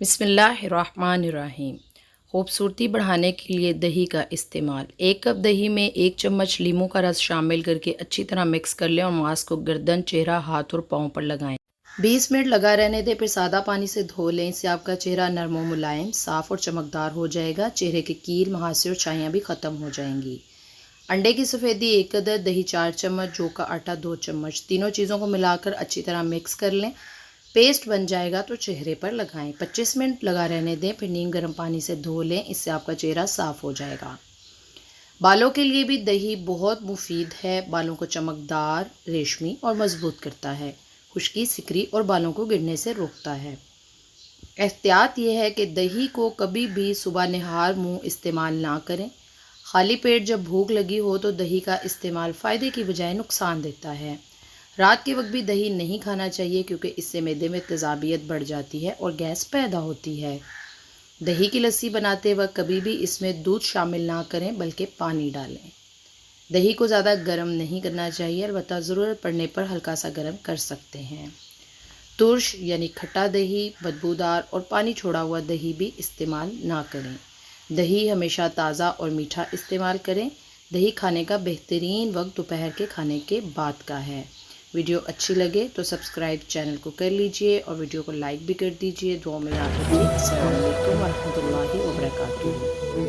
बिस्मिल्लाहिर्रहमानिर्रहीम। खूबसूरती बढ़ाने के लिए दही का इस्तेमाल। 1 कप दही में 1 चम्मच नींबू का रस शामिल करके अच्छी तरह मिक्स कर लें और मास्क को गर्दन, चेहरा, हाथ और पाँव पर लगाएं। 20 मिनट लगा रहने दें, फिर सादा पानी से धो लें। इससे आपका चेहरा नरम, मुलायम, साफ़ और चमकदार हो जाएगा। चेहरे के कील, मुहासे और छाइयाँ भी ख़त्म हो जाएंगी। अंडे की सफ़ेदी 1 अदद, दही 4 चम्मच, जौ का आटा 2 चम्मच। तीनों चीज़ों को मिलाकर अच्छी तरह मिक्स कर लें। पेस्ट बन जाएगा तो चेहरे पर लगाएं। 25 मिनट लगा रहने दें, फिर नीम गर्म पानी से धो लें। इससे आपका चेहरा साफ़ हो जाएगा। बालों के लिए भी दही बहुत मुफीद है। बालों को चमकदार, रेशमी और मजबूत करता है। खुश्की, सिकरी और बालों को गिरने से रोकता है। एहतियात यह है कि दही को कभी भी सुबह निहार मुंह इस्तेमाल ना करें। खाली पेट जब भूख लगी हो तो दही का इस्तेमाल फ़ायदे की बजाय नुकसान देता है। रात के वक्त भी दही नहीं खाना चाहिए क्योंकि इससे मैदे में तेज़ाबियत बढ़ जाती है और गैस पैदा होती है। दही की लस्सी बनाते वक्त कभी भी इसमें दूध शामिल ना करें बल्कि पानी डालें। दही को ज़्यादा गर्म नहीं करना चाहिए, अलबत्ता ज़रूरत पड़ने पर हल्का सा गर्म कर सकते हैं। तुर्श यानी खट्टा दही, बदबूदार और पानी छोड़ा हुआ दही भी इस्तेमाल ना करें। दही हमेशा ताज़ा और मीठा इस्तेमाल करें। दही खाने का बेहतरीन वक्त दोपहर के खाने के बाद का है। वीडियो अच्छी लगे तो सब्सक्राइब चैनल को कर लीजिए और वीडियो को लाइक भी कर दीजिए। दुआ में याद रखिए। अस्सलाम वालेकुम वरहमतुल्लाहि वबरकातुहू।